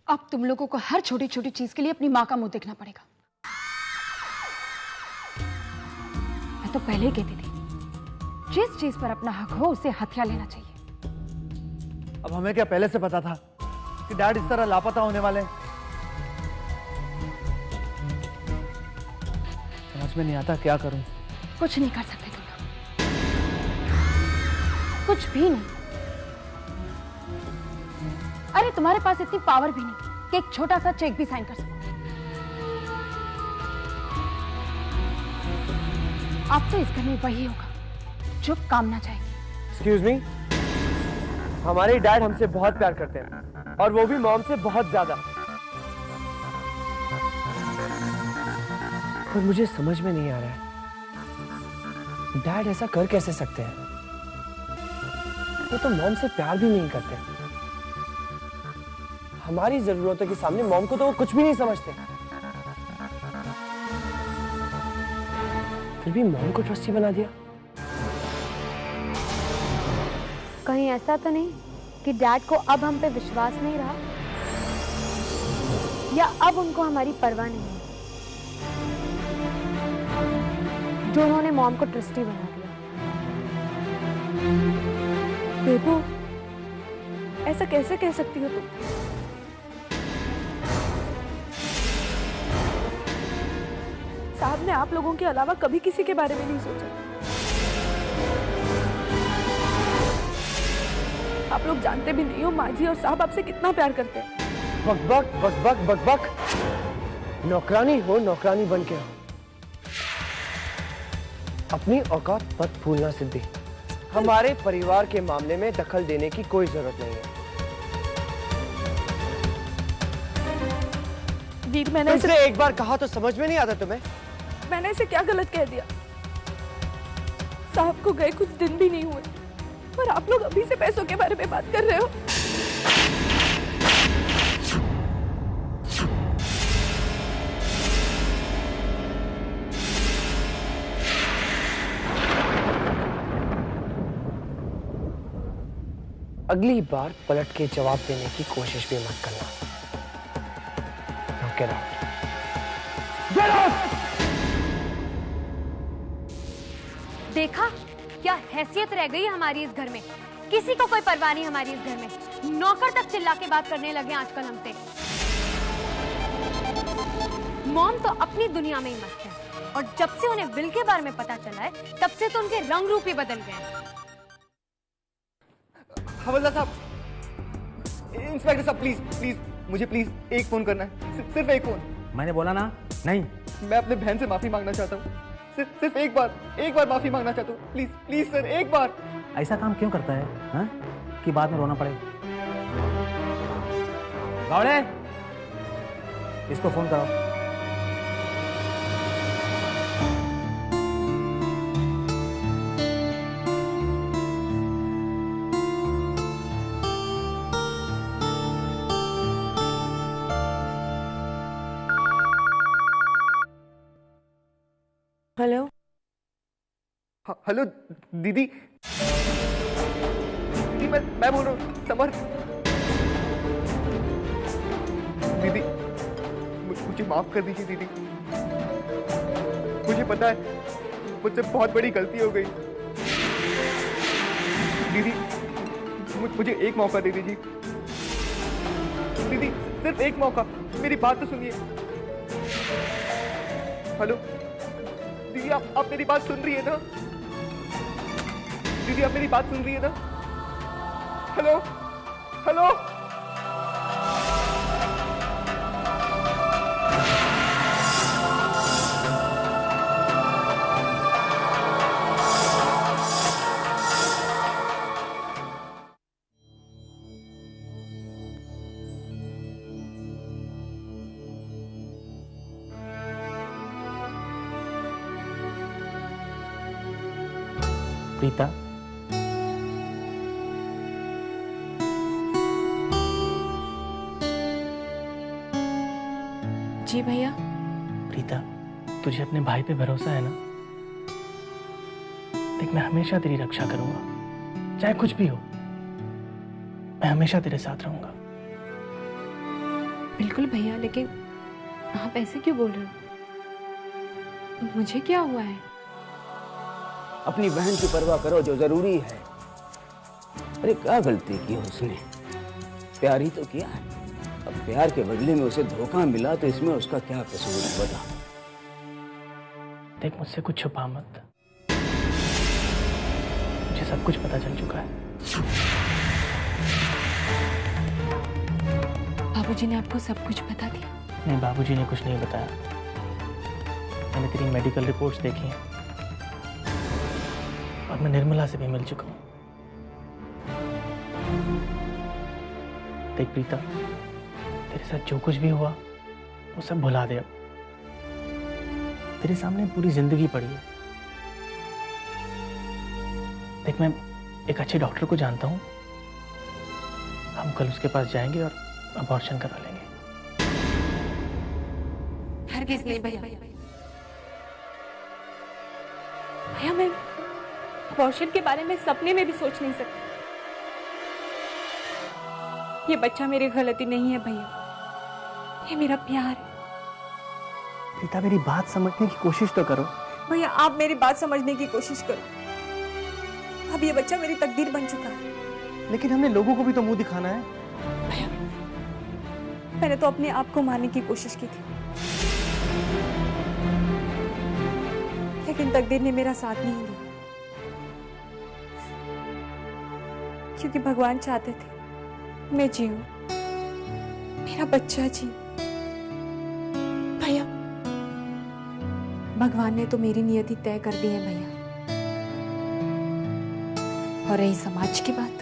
अब तुम लोगों को हर छोटी छोटी चीज के लिए अपनी माँ का मुंह देखना पड़ेगा। मैं तो पहले ही कहती थी, जिस चीज पर अपना हक हो उसे हथियार लेना चाहिए। अब हमें क्या पहले से पता था कि डैड इस तरह लापता होने वाले हैं? समझ में नहीं आता क्या करूं। कुछ नहीं कर सकते तुम लोग, कुछ भी नहीं। अरे तुम्हारे पास इतनी पावर भी नहीं कि एक छोटा सा चेक भी साइन कर सको। अब तो इस घर में वही होगा जो काम ना चाहेगी। एक्सक्यूज मी, हमारे डैड हमसे बहुत प्यार करते हैं और वो भी मॉम से बहुत ज्यादा। पर मुझे समझ में नहीं आ रहा है, डैड ऐसा कर कैसे सकते हैं? वो तो मॉम से प्यार भी नहीं करते। हमारी जरूरतों के सामने मॉम को तो वो कुछ भी नहीं समझते, फिर भी मॉम को ट्रस्टी बना दिया। कहीं ऐसा तो नहीं कि डैड को अब हम पे विश्वास नहीं रहा, या अब उनको हमारी परवाह नहीं है जो उन्होंने मॉम को ट्रस्टी बना दिया। बेबू, ऐसा कैसे कह सकती हो तुम? साहब ने आप लोगों के अलावा कभी किसी के बारे में नहीं सोचा। आप लोग जानते भी नहीं हो माजी और साहब आपसे कितना प्यार करते हैं। बकबक बकबक बकबक, नौकरानी हो नौकरानी बन के हो, अपनी औकात मत भूलना सिद्धि। हमारे परिवार के मामले में दखल देने की कोई जरूरत नहीं है। वीर, मैंने तुमसे एक बार कहा तो समझ में नहीं आता तुम्हें? मैंने इसे क्या गलत कह दिया? साहब को गए कुछ दिन भी नहीं हुए और आप लोग अभी से पैसों के बारे में बात कर रहे हो। अगली बार पलट के जवाब देने की कोशिश भी मत करना। Get out. Get out! देखा क्या हैसियत रह गई हमारी इस घर में? किसी को कोई परवाह नहीं हमारी इस घर में। नौकर तक चिल्ला के बात करने लगे आजकल हमसे। मॉम तो अपनी दुनिया में ही मस्त है और जब से उन्हें विल के बारे में पता चला है तब से तो उनके रंग रूप ही बदल गए हैं। हवलदार साहब, इंस्पेक्टर साहब, प्लीज प्लीज मुझे प्लीज एक फोन करना है, सिर्फ एक फोन। मैंने बोला ना नहीं। मैं अपने बहन से माफी मांगना चाहता हूँ, सिर्फ एक बार माफी मांगना चाहता हूँ। प्लीज प्लीज सर, एक बार। ऐसा काम क्यों करता है हा? कि बाद में रोना पड़े। गावड़े, इसको फोन करो। हेलो। हेलो दीदी, दीदी मैं बोल रहा हूँ समर। दीदी मुझे माफ कर दीजिए दीदी, मुझे पता है मुझसे बहुत बड़ी गलती हो गई। दीदी मुझे एक मौका दे दीजिए दीदी, सिर्फ एक मौका, मेरी बात तो सुनिए। हेलो दीदी, आप मेरी बात सुन रही है ना? दीदी आप मेरी बात सुन रही है ना? Hello hello. प्रीता, जी भैया। प्रीता, तुझे अपने भाई पे भरोसा है ना? देख, मैं हमेशा तेरी रक्षा करूंगा, चाहे कुछ भी हो। मैं हमेशा तेरे साथ रहूंगा। बिल्कुल भैया, लेकिन आप ऐसे क्यों बोल रहे हो? मुझे क्या हुआ है? अपनी बहन की परवाह करो, जो जरूरी है। अरे क्या गलती की उसने? प्यार ही तो किया है। अब प्यार के बदले में उसे धोखा मिला तो इसमें उसका क्या कसूर है, बता। देख, मुझसे कुछ छुपा मत। मुझे सब कुछ पता चल चुका है। बाबूजी ने आपको सब कुछ बता दिया? नहीं, बाबूजी ने कुछ नहीं बताया। मैंने तेरी मेडिकल रिपोर्ट्स देखी हैं और मैं निर्मला से भी मिल चुका हूँ। देख प्रीता, तेरे साथ जो कुछ भी हुआ वो सब भुला दे अब। तेरे सामने पूरी जिंदगी पड़ी है। देख, मैं एक अच्छे डॉक्टर को जानता हूँ। हम कल उसके पास जाएंगे और अबॉर्शन करा लेंगे। हरगिज़ नहीं भैया। भैया, मैं अबॉर्शन के बारे में सपने में भी सोच नहीं सकती। ये बच्चा मेरी गलती नहीं है भैया, ये मेरा प्यार है। प्रीता, मेरी बात समझने की कोशिश तो करो। भैया, आप मेरी बात समझने की कोशिश करो। अब ये बच्चा मेरी तकदीर बन चुका है। लेकिन हमने लोगों को भी तो मुंह दिखाना है। भैया, मैंने तो अपने आप को मारने की कोशिश की थी, लेकिन तकदीर ने मेरा साथ नहीं दिया, क्योंकि भगवान चाहते थे मैं जीऊं, मेरा बच्चा जी। भैया, भगवान ने तो मेरी नियति तय कर दी है भैया। और रही समाज की बात,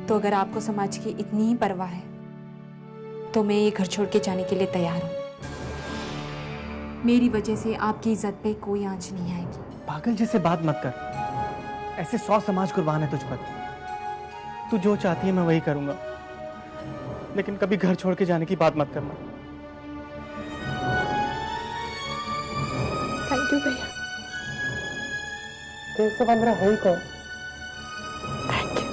तो अगर आपको समाज की इतनी ही परवाह है तो मैं ये घर छोड़ के जाने के लिए तैयार हूं। मेरी वजह से आपकी इज्जत पे कोई आंच नहीं आएगी। पागल जैसे बात मत कर। ऐसे 100 समाज कुर्बान है तुझ पर। तू जो चाहती है मैं वही करूंगा, लेकिन कभी घर छोड़ के जाने की बात मत करना। थैंक यू भैया। तेरे से मेरा है ही कौन? Thank you.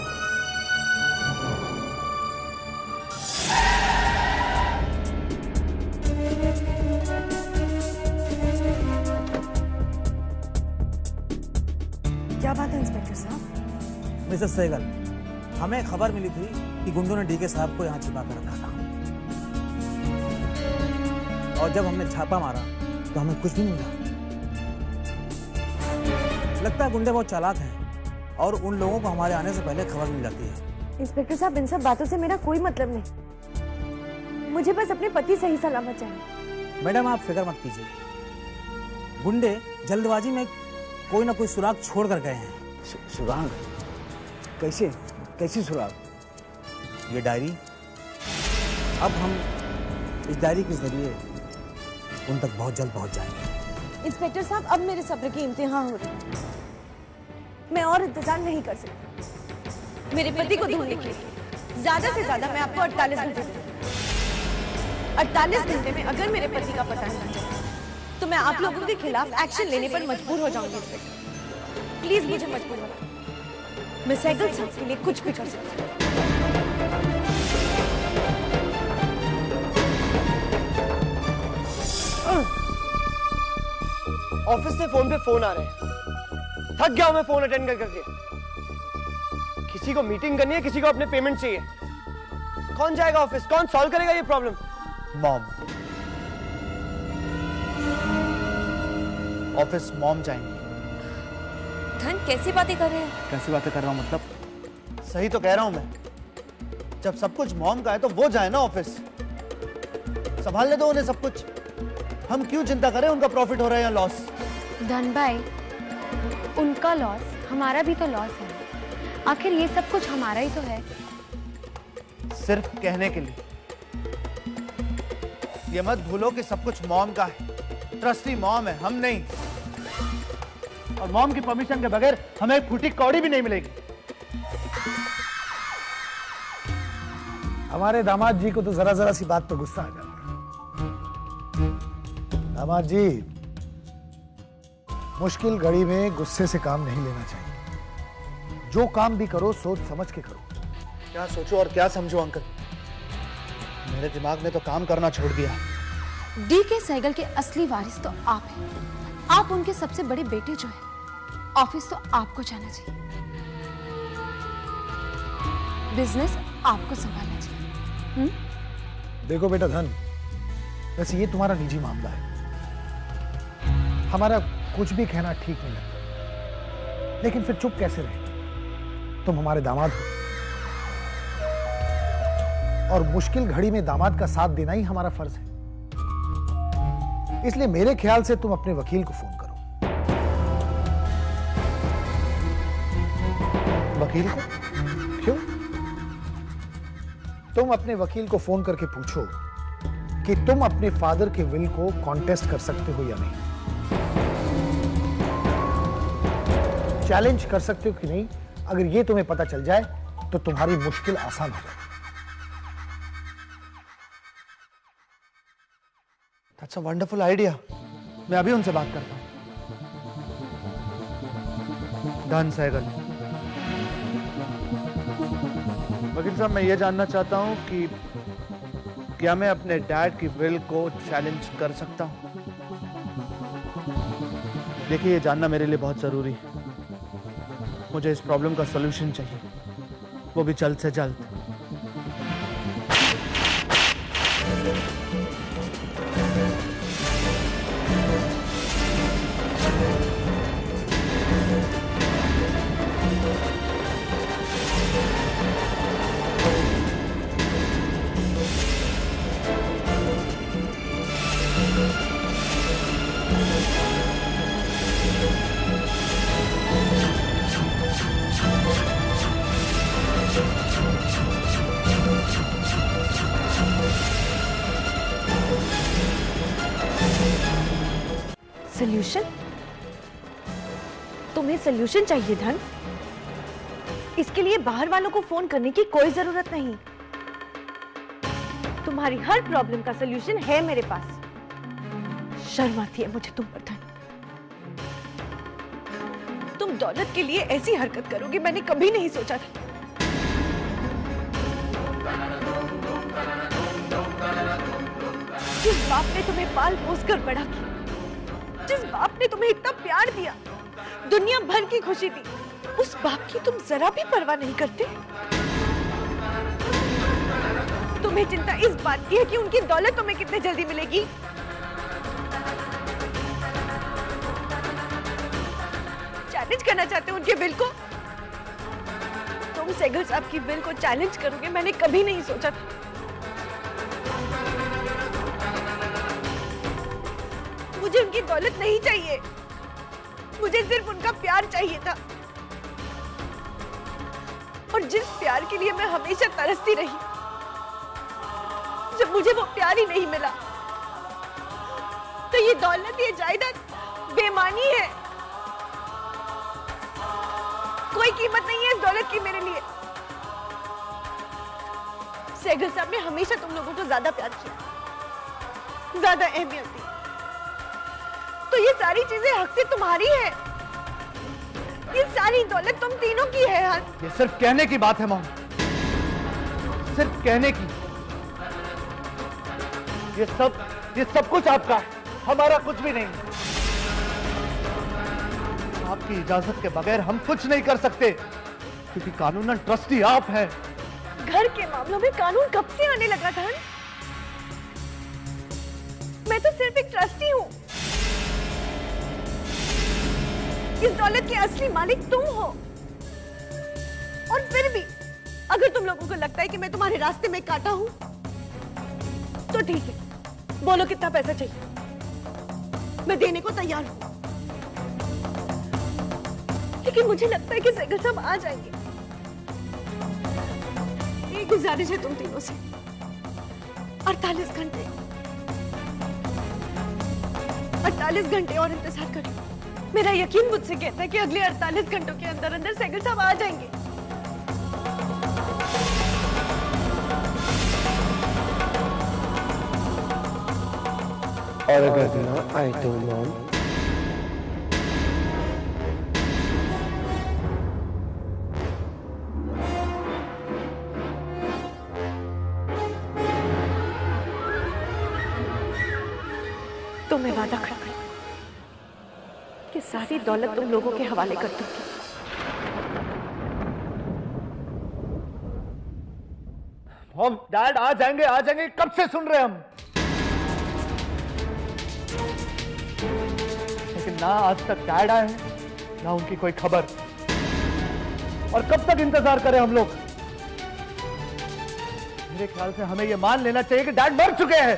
क्या बात है इंस्पेक्टर साहब? मिसेस सहगल, हमें खबर मिली थी कि गुंडों ने डीके साहब को यहाँ छिपा कर रखा था, और जब हमने छापा मारा तो हमें कुछ भी नहीं मिला। लगता है गुंडे बहुत चालाक हैं और उन लोगों को हमारे आने से पहले खबर मिल जाती है। इंस्पेक्टर साहब, इन सब बातों से मेरा कोई मतलब नहीं। मुझे बस अपने पति सही सलामत चाहिए। मैडम, आप फिक्र मत कीजिए। गुंडे जल्दबाजी में कोई ना कोई सुराग छोड़ कर गए हैं। सुराग? कैसे कैसी सुराग? ये डायरी, अब हम इस डायरी के जरिए उन तक बहुत जल्द पहुंच जाएंगे। इंस्पेक्टर साहब, अब मेरे सब्र की इम्तिहान हो रही है। मैं और इंतजार नहीं कर सकती। मेरे पति को ढूंढने के लिए ज्यादा से ज्यादा मैं आपको 48 घंटे दूंगी। 48 घंटे में अगर मेरे पति का पता नहीं चला तो मैं आप लोगों के खिलाफ एक्शन लेने पर मजबूर हो जाऊंगी। प्लीज मुझे मजबूर मत करो। मैं सहगल साहब के लिए कुछ भी कर सकती हूँ। ऑफिस से फोन पे फोन आ रहे हैं। थक गया हूं मैं फोन अटेंड कर करके। किसी को मीटिंग करनी है, किसी को अपने पेमेंट चाहिए। कौन जाएगा ऑफिस? कौन सॉल्व करेगा ये प्रॉब्लम? मॉम। ऑफिस मॉम जाएंगी। धन, कैसी बातें कर रहे हैं? कैसी बातें कर रहा हूँ मतलब? सही तो कह रहा हूं मैं। जब सब कुछ मॉम का है तो वो जाए ना ऑफिस। संभालने दो उन्हें सब कुछ। हम क्यों चिंता करें उनका प्रॉफिट हो रहा है या लॉस? धन भाई, उनका लॉस हमारा भी तो लॉस है। आखिर ये सब कुछ हमारा ही तो है। सिर्फ कहने के लिए। ये मत भूलो कि सब कुछ मॉम का है। ट्रस्टी मॉम है, हम नहीं। और मॉम की परमिशन के बगैर हमें एक फूटी कौड़ी भी नहीं मिलेगी। हमारे दामाद जी को तो जरा जरा सी बात पर गुस्सा आ जाता है। दामाद जी, मुश्किल घड़ी में गुस्से से काम नहीं लेना चाहिए। जो काम भी करो सोच समझ के करो। क्या सोचो और क्या समझो अंकल? मेरे दिमाग ने तो काम करना छोड़ दिया। डीके सहगल के असली वारिस तो आप हैं। आप उनके सबसे बड़े बेटे जो हैं। ऑफिस तो आपको जाना चाहिए, बिजनेस आपको संभालना चाहिए। देखो बेटा धन, वैसे ये तुम्हारा निजी मामला है, हमारा कुछ भी कहना ठीक नहीं लगता, लेकिन फिर चुप कैसे रहे? तुम हमारे दामाद हो और मुश्किल घड़ी में दामाद का साथ देना ही हमारा फर्ज है। इसलिए मेरे ख्याल से तुम अपने वकील को फोन करो। वकील को? क्यों? तुम अपने वकील को फोन करके पूछो कि तुम अपने फादर के विल को कॉन्टेस्ट कर सकते हो या नहीं, चैलेंज कर सकते हो कि नहीं। अगर ये तुम्हें पता चल जाए तो तुम्हारी मुश्किल आसान हो जाए। That's a wonderful idea. मैं अभी उनसे बात करता हूं। धन सहगल, वकील साहब, मैं ये जानना चाहता हूं कि क्या मैं अपने डैड की विल को चैलेंज कर सकता हूं? देखिए, ये जानना मेरे लिए बहुत जरूरी है। मुझे इस प्रॉब्लम का सॉल्यूशन चाहिए, वो भी जल्द से जल्द। सॉल्यूशन? तुम्हें सॉल्यूशन चाहिए धन? इसके लिए बाहर वालों को फोन करने की कोई जरूरत नहीं। तुम्हारी हर प्रॉब्लम का सॉल्यूशन है मेरे पास। शर्म आती है मुझे तुम पर धन। तुम दौलत के लिए ऐसी हरकत करोगे मैंने कभी नहीं सोचा था। जिस बाप ने तुम्हें पाल पोस कर बड़ा किया, जिस बाप ने तुम्हें इतना प्यार दिया, दुनिया भर की खुशी दी, उस बाप की तुम जरा भी परवाह नहीं करते। तुम्हें चिंता इस बात की है कि उनकी दौलत तुम्हें कितने जल्दी मिलेगी। चैलेंज करना चाहते हो उनके विल को? तुम सहगल साहब की विल को चैलेंज करोगे मैंने कभी नहीं सोचा था। मुझे उनकी दौलत नहीं चाहिए, मुझे सिर्फ उनका प्यार चाहिए था। और जिस प्यार के लिए मैं हमेशा तरसती रही, जब मुझे वो प्यार ही नहीं मिला, तो ये दौलत, ये जायदाद बेमानी है। कोई कीमत नहीं है इस दौलत की मेरे लिए। सहगल साहब ने हमेशा तुम लोगों को ज्यादा प्यार किया, ज्यादा अहमियत दी, तो ये सारी चीजें हक से तुम्हारी है। ये सारी दौलत तुम तीनों की है यार। ये सिर्फ कहने की बात है मॉम, सिर्फ कहने की। ये सब कुछ आपका है, हमारा कुछ भी नहीं। आपकी इजाजत के बगैर हम कुछ नहीं कर सकते, क्योंकि कानूनन ट्रस्टी आप हैं। घर के मामलों में कानून कब से आने लगा था? मैं तो सिर्फ एक ट्रस्टी हूँ। इस दौलत के असली मालिक तुम हो। और फिर भी अगर तुम लोगों को लगता है कि मैं तुम्हारे रास्ते में काटा हूं, तो ठीक है, बोलो कितना पैसा चाहिए, मैं देने को तैयार हूं। लेकिन मुझे लगता है कि सहगल साहब आ जाएंगे। एक गुजारिश है तुम तीनों से, 48 घंटे और इंतजार करो। मेरा यकीन मुझसे कहता है कि अगले 48 घंटों के अंदर अंदर सहगल साहब आ जाएंगे। और अगर ना आए तो मॉम, तो मैं वादा करती हूँ कि सारी दौलत तुम लोगों के हवाले कर दूंगी। मॉम डैड आ जाएंगे, कब से सुन रहे हम। लेकिन ना आज तक डैड आए हैं, ना उनकी कोई खबर। और कब तक इंतजार करें हम लोग? मेरे ख्याल से हमें यह मान लेना चाहिए कि डैड मर चुके हैं।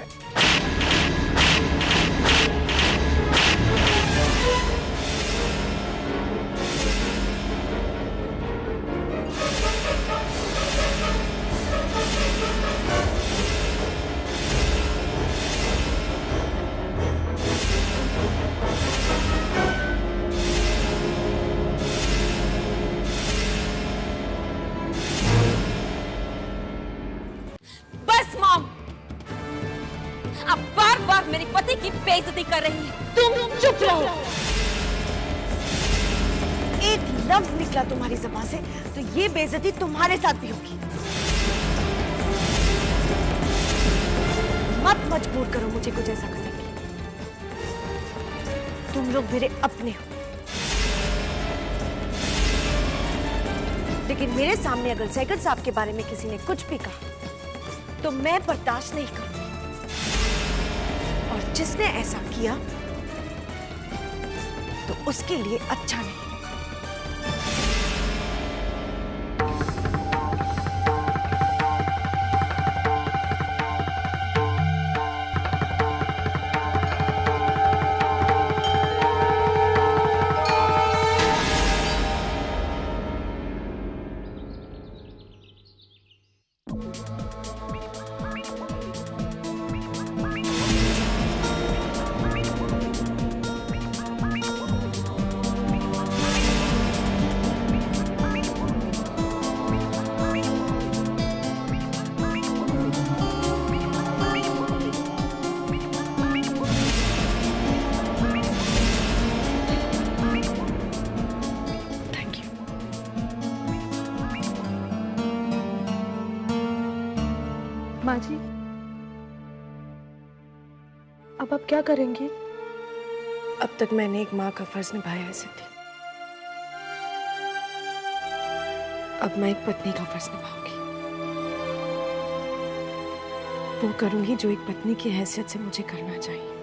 मेरे पति की बेइज्जती कर रही है। तुम चुप रहो। एक लफ्ज निकला तुम्हारी ज़बान से तो ये बेइज्जती तुम्हारे साथ भी होगी। मत मजबूर करो मुझे कुछ ऐसा करने के लिए। तुम लोग मेरे अपने हो, लेकिन मेरे सामने अगर सैगल साहब के बारे में किसी ने कुछ भी कहा तो मैं बर्दाश्त नहीं करूंगी। और जिसने ऐसा किया तो उसके लिए अच्छा नहीं। माँ जी, अब आप क्या करेंगी? अब तक मैंने एक माँ का फर्ज निभाया है सिद्धि। अब मैं एक पत्नी का फर्ज निभाऊंगी। वो करूंगी जो एक पत्नी की हैसियत से मुझे करना चाहिए।